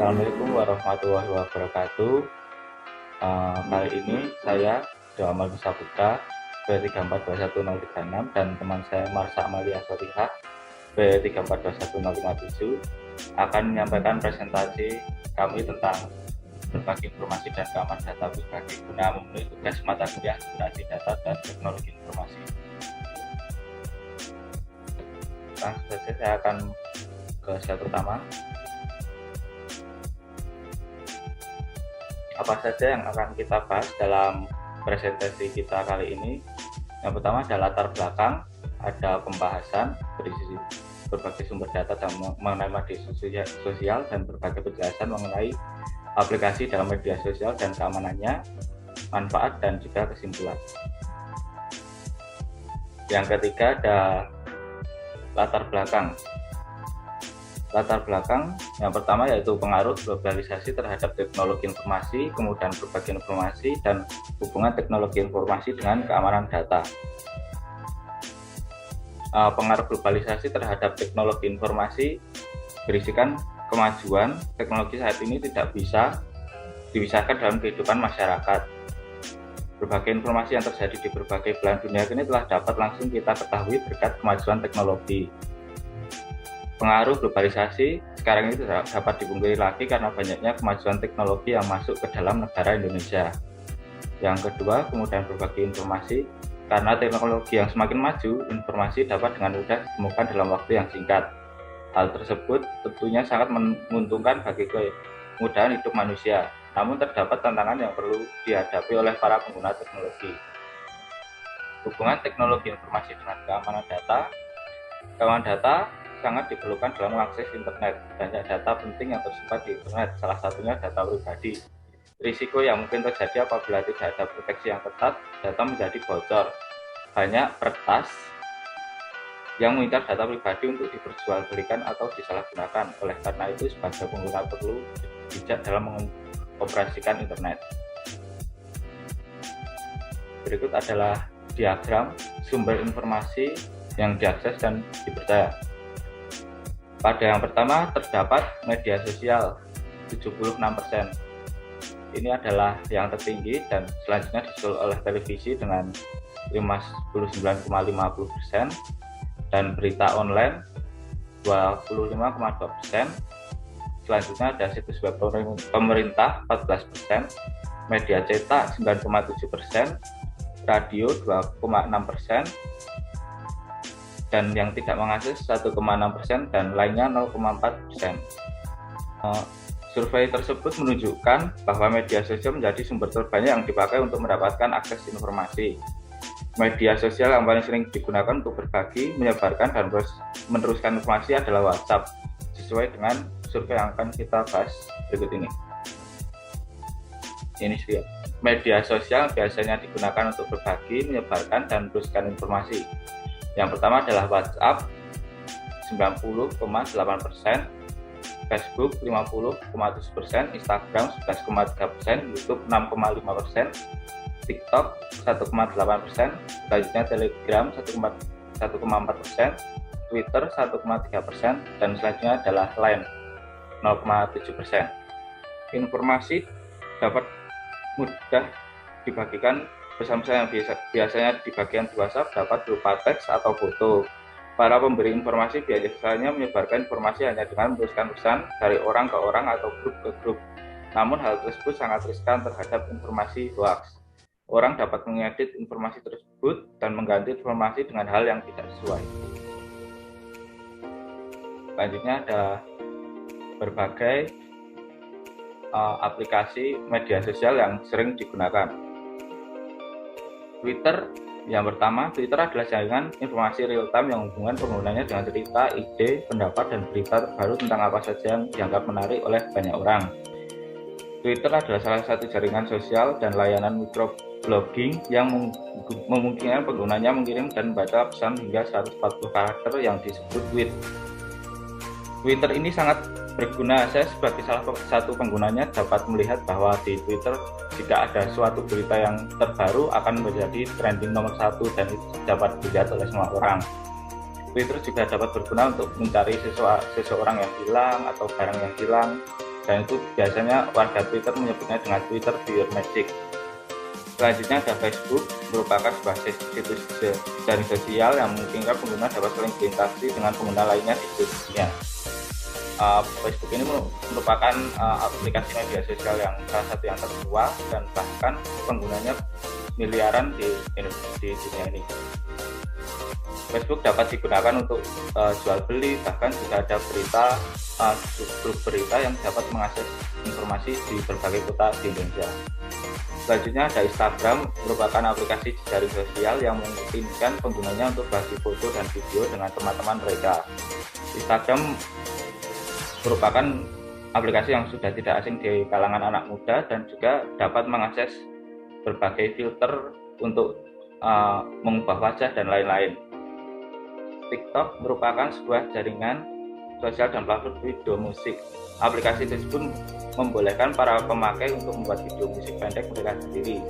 Assalamualaikum warahmatullahi wabarakatuh. Kali ini saya Jamal Saputra B3421036 dan teman saya Marsha Amalia Solihah B3421057 akan menyampaikan presentasi kami tentang berbagi informasi dan keamanan data pribadi guna memenuhi tugas mata kuliah akuntansi data dan teknologi informasi. Langsung saja saya akan ke slide pertama. Apa saja yang akan kita bahas dalam presentasi kita kali ini? Yang pertama ada latar belakang, ada pembahasan berisi berbagai sumber data dan mengenai media sosial dan berbagai penjelasan mengenai aplikasi dalam media sosial dan keamanannya, manfaat dan juga kesimpulan. Yang ketiga ada latar belakang. Latar belakang yang pertama yaitu pengaruh globalisasi terhadap teknologi informasi, kemudian berbagi informasi, dan hubungan teknologi informasi dengan keamanan data. Pengaruh globalisasi terhadap teknologi informasi berisikan kemajuan teknologi saat ini tidak bisa dipisahkan dalam kehidupan masyarakat. Berbagai informasi yang terjadi di berbagai belahan dunia ini telah dapat langsung kita ketahui berkat kemajuan teknologi. Pengaruh globalisasi sekarang ini tidak dapat dipungkiri lagi karena banyaknya kemajuan teknologi yang masuk ke dalam negara Indonesia. Yang kedua, kemudian berbagi informasi. Karena teknologi yang semakin maju, informasi dapat dengan mudah ditemukan dalam waktu yang singkat. Hal tersebut tentunya sangat menguntungkan bagi kemudahan hidup manusia. Namun terdapat tantangan yang perlu dihadapi oleh para pengguna teknologi. Hubungan teknologi informasi dengan keamanan data. Keamanan data sangat diperlukan dalam mengakses internet. Banyak data penting yang tersimpan di internet, salah satunya data pribadi. Risiko yang mungkin terjadi apabila tidak ada proteksi yang ketat, data menjadi bocor. Banyak peretas yang mengincar data pribadi untuk diperjualbelikan atau disalahgunakan. Oleh karena itu, sebagai pengguna perlu bijak dalam mengoperasikan internet. Berikut adalah diagram sumber informasi yang diakses dan dipercaya. Pada yang pertama terdapat media sosial 76%. Ini adalah yang tertinggi dan selanjutnya disusul oleh televisi dengan 59,50% dan berita online 25,2%. Selanjutnya ada situs web pemerintah 14%, media cetak 9,7%, radio 2,6%, dan yang tidak mengakses 1,6% dan lainnya 0,4%. Survei tersebut menunjukkan bahwa media sosial menjadi sumber terbanyak yang dipakai untuk mendapatkan akses informasi. Media sosial yang paling sering digunakan untuk berbagi, menyebarkan, dan meneruskan informasi adalah WhatsApp, sesuai dengan survei yang akan kita bahas berikut ini. Ini dia. Media sosial biasanya digunakan untuk berbagi, menyebarkan, dan meneruskan informasi. Yang pertama adalah WhatsApp 90,8%, Facebook 50,7%, Instagram 11,3%, YouTube 6,5%, TikTok 1,8%, selanjutnya Telegram 1,4%, Twitter 1,3%, dan selanjutnya adalah Line 0,7%. Informasi dapat mudah dibagikan pesan-pesan yang biasanya di bagian di WhatsApp dapat berupa teks atau foto. Para pemberi informasi biasanya menyebarkan informasi hanya dengan meneruskan pesan dari orang ke orang atau grup ke grup. Namun hal tersebut sangat riskan terhadap informasi hoax. Orang dapat mengedit informasi tersebut dan mengganti informasi dengan hal yang tidak sesuai. Selanjutnya ada berbagai aplikasi media sosial yang sering digunakan. Twitter yang pertama, Twitter adalah jaringan informasi real-time yang menghubungkan penggunanya dengan cerita, ide, pendapat, dan berita terbaru tentang apa saja yang dianggap menarik oleh banyak orang. Twitter adalah salah satu jaringan sosial dan layanan microblogging yang memungkinkan penggunanya mengirim dan membaca pesan hingga 140 karakter yang disebut tweet. Twitter ini sangat berguna. Saya sebagai salah satu penggunanya dapat melihat bahwa di Twitter jika ada suatu berita yang terbaru akan menjadi trending nomor 1 dan itu dapat dilihat oleh semua orang. Twitter juga dapat berguna untuk mencari seseorang yang hilang atau barang yang hilang. dan itu biasanya warga Twitter menyebutnya dengan Twitter Your Magic. Selanjutnya ada Facebook, merupakan sebuah situs jaring sosial yang memungkinkan pengguna dapat saling berinteraksi dengan pengguna lainnya di dunia. Facebook ini merupakan aplikasi media sosial yang salah satu yang tertua dan bahkan penggunanya miliaran di dunia ini. Facebook dapat digunakan untuk jual beli, bahkan juga ada grup berita yang dapat mengakses informasi di berbagai kota di Indonesia. Selanjutnya ada Instagram, merupakan aplikasi jaring sosial yang memungkinkan penggunanya untuk berbagi foto dan video dengan teman-teman mereka. Instagram merupakan aplikasi yang sudah tidak asing di kalangan anak muda dan juga dapat mengakses berbagai filter untuk mengubah wajah dan lain-lain. TikTok merupakan sebuah jaringan sosial dan platform video musik. Aplikasi tersebut membolehkan para pemakai untuk membuat video musik pendek mereka sendiri.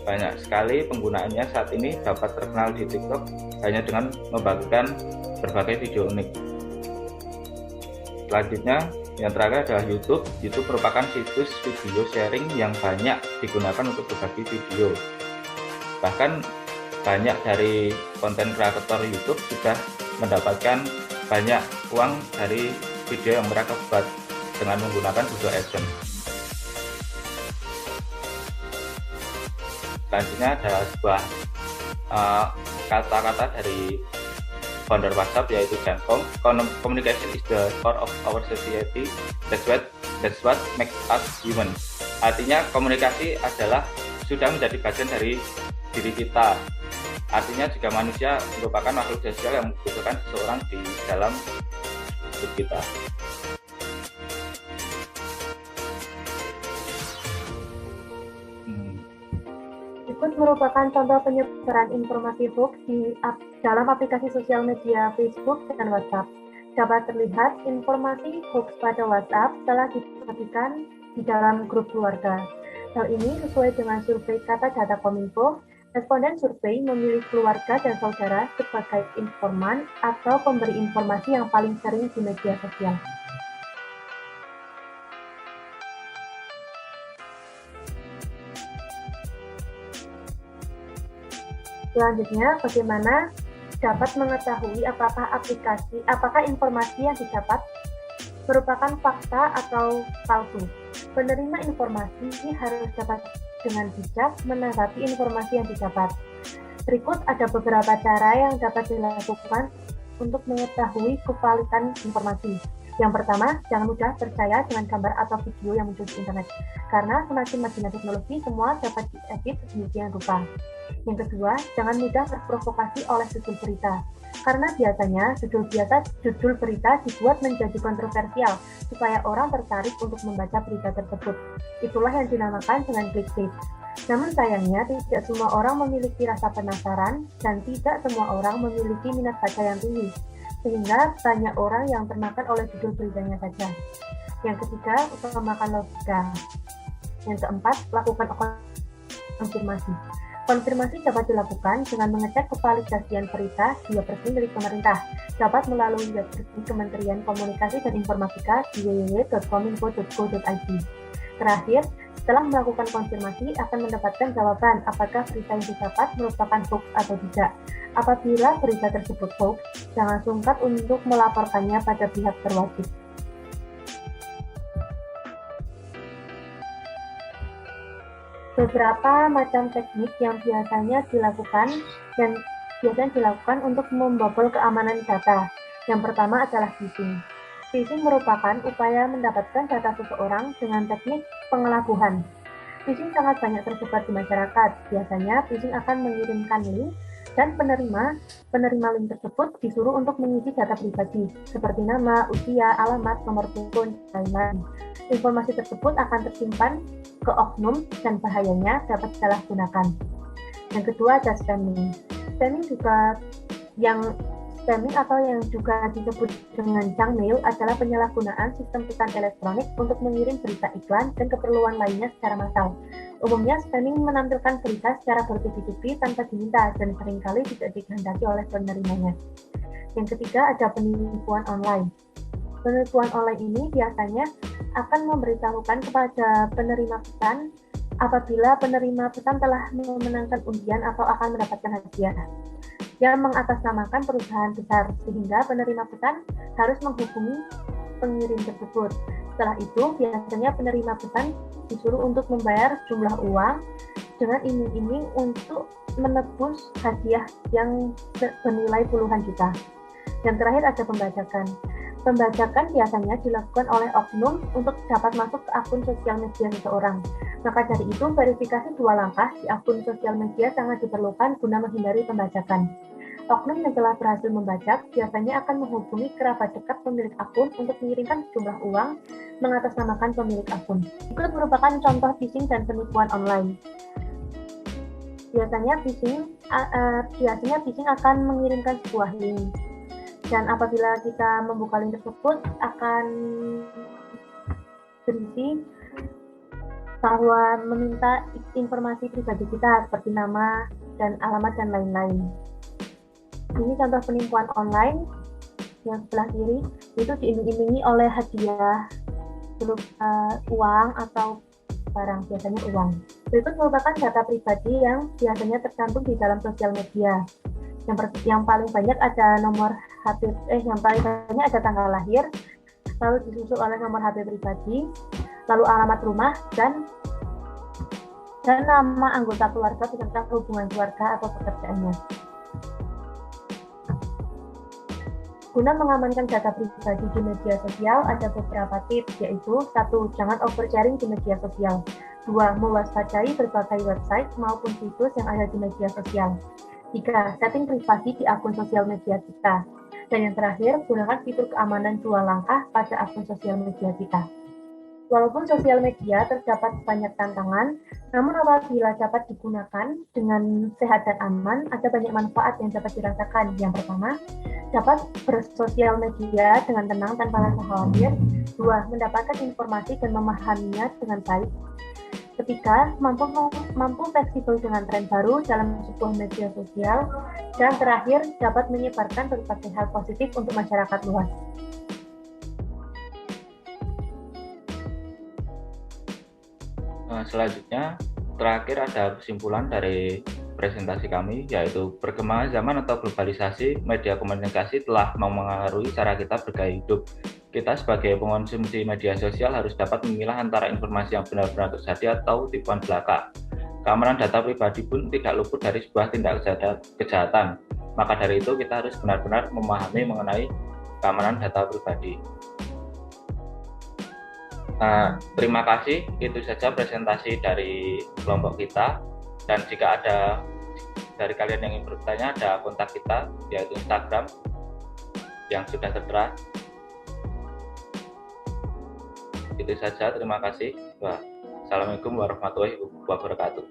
Banyak sekali penggunaannya saat ini dapat terkenal di TikTok hanya dengan membagikan berbagai video unik. Selanjutnya, yang terakhir adalah YouTube. YouTube merupakan situs video sharing yang banyak digunakan untuk berbagi video. Bahkan banyak dari konten kreator YouTube sudah mendapatkan banyak uang dari video yang mereka buat dengan menggunakan Google AdSense. Selanjutnya adalah sebuah kata-kata dari founder WhatsApp, yaitu Dan Kong. Communication is the core of our society. That's what makes us human. Artinya komunikasi adalah sudah menjadi bagian dari diri kita. Artinya juga manusia merupakan makhluk sosial yang membutuhkan seseorang di dalam hidup kita. Berikut merupakan contoh penyebaran informasi hoax di dalam aplikasi sosial media Facebook dan WhatsApp. Dapat terlihat informasi hoax pada WhatsApp telah dibagikan di dalam grup keluarga. Hal ini sesuai dengan survei Kata Data Kominfo. Responden survei memilih keluarga dan saudara sebagai informan atau pemberi informasi yang paling sering di media sosial. Selanjutnya, bagaimana dapat mengetahui apakah informasi yang didapat merupakan fakta atau palsu. Penerima informasi harus dapat dengan bijak menanggapi informasi yang didapat. Berikut ada beberapa cara yang dapat dilakukan untuk mengetahui kevalitan informasi. Yang pertama, jangan mudah percaya dengan gambar atau video yang muncul di internet, karena semakin majunya teknologi, semua dapat diedit sedemikian rupa. Yang kedua, jangan mudah terprovokasi oleh judul berita, karena biasanya judul berita dibuat menjadi kontroversial supaya orang tertarik untuk membaca berita tersebut. Itulah yang dinamakan dengan clickbait. Namun sayangnya tidak semua orang memiliki rasa penasaran dan tidak semua orang memiliki minat baca yang tinggi, sehingga banyak orang yang termakan oleh judul beritanya saja. Yang ketiga, utamakan logika. Yang keempat, lakukan konfirmasi. Konfirmasi dapat dilakukan dengan mengecek kevalidasian berita di web resmi milik pemerintah. Dapat melalui web resmi Kementerian Komunikasi dan Informatika di www.kominfo.go.id. Terakhir, setelah melakukan konfirmasi akan mendapatkan jawaban apakah berita yang didapat merupakan hoax atau tidak. Apabila berita tersebut hoax, jangan sungkan untuk melaporkannya pada pihak berwajib. Beberapa macam teknik yang biasanya dilakukan untuk membobol keamanan data. Yang pertama adalah phishing. Phishing merupakan upaya mendapatkan data seseorang dengan teknik pengelabuhan. Phishing sangat banyak tersebar di masyarakat. Biasanya phishing akan mengirimkan link dan penerima link tersebut disuruh untuk mengisi data pribadi seperti nama, usia, alamat, nomor telepon, dan lain-lain. Informasi tersebut akan tersimpan ke oknum dan bahayanya dapat disalahgunakan. Yang kedua ada spamming. Spamming atau yang juga disebut dengan junk mail adalah penyalahgunaan sistem pesan elektronik untuk mengirim berita iklan dan keperluan lainnya secara massal. Umumnya spamming menampilkan berita secara bertubi-tubi tanpa diminta dan seringkali tidak dikehendaki oleh penerimanya. Yang ketiga ada penipuan online. Penipuan online ini biasanya akan memberitahukan kepada penerima pesan apabila penerima pesan telah memenangkan undian atau akan mendapatkan hadiah yang mengatasnamakan perusahaan besar, sehingga penerima pesan harus menghubungi pengirim tersebut. Setelah itu, biasanya penerima pesan disuruh untuk membayar sejumlah uang dengan iming-iming untuk menebus hadiah yang bernilai puluhan juta. Dan terakhir ada pembajakan. Pembajakan biasanya dilakukan oleh oknum untuk dapat masuk ke akun sosial media seseorang. Maka dari itu, verifikasi 2 langkah di akun sosial media sangat diperlukan guna menghindari pembajakan. Oknum yang telah berhasil membajak biasanya akan menghubungi kerabat dekat pemilik akun untuk mengirimkan sejumlah uang mengatasnamakan pemilik akun. Berikut merupakan contoh phishing dan penipuan online. Biasanya phishing akan mengirimkan sebuah link. Dan apabila kita membuka link tersebut akan berisi bahwa meminta informasi pribadi kita seperti nama dan alamat dan lain-lain. Ini contoh penipuan online yang sebelah kiri itu diiming-imingi oleh hadiah berupa uang atau barang, biasanya uang. Berikut merupakan data pribadi yang biasanya tercantum di dalam sosial media. Yang paling banyak ada nomor HP, yang paling banyak ada tanggal lahir, lalu disusul oleh nomor HP pribadi, lalu alamat rumah dan nama anggota keluarga beserta hubungan keluarga atau pekerjaannya. Guna mengamankan data pribadi di media sosial, ada beberapa tips, yaitu 1. Jangan oversharing di media sosial. 2. Mewaspadai berbagai website maupun situs yang ada di media sosial. 3. Setting privasi di akun sosial media kita. Dan yang terakhir, gunakan fitur keamanan 2 langkah pada akun sosial media kita. Walaupun sosial media terdapat banyak tantangan, namun apabila dapat digunakan dengan sehat dan aman, ada banyak manfaat yang dapat dirasakan. Yang pertama, dapat bersosial media dengan tenang tanpa rasa khawatir. 2. Mendapatkan informasi dan memahaminya dengan baik. Ketiga, mampu fleksibel dengan tren baru dalam sebuah media sosial. Dan terakhir, dapat menyebarkan berbagai hal positif untuk masyarakat luas. Selanjutnya, terakhir ada kesimpulan dari presentasi kami, yaitu perkembangan zaman atau globalisasi media komunikasi telah mempengaruhi cara kita bergaya hidup. Kita sebagai pengonsumsi media sosial harus dapat memilah antara informasi yang benar-benar terjadi atau tipuan belaka. Keamanan data pribadi pun tidak luput dari sebuah tindak kejahatan. Maka dari itu kita harus benar-benar memahami mengenai keamanan data pribadi. Nah, terima kasih. Itu saja presentasi dari kelompok kita. Dan jika ada dari kalian yang ingin bertanya, ada kontak kita, yaitu Instagram yang sudah tertera. Itu saja, terima kasih. Assalamualaikum warahmatullahi wabarakatuh.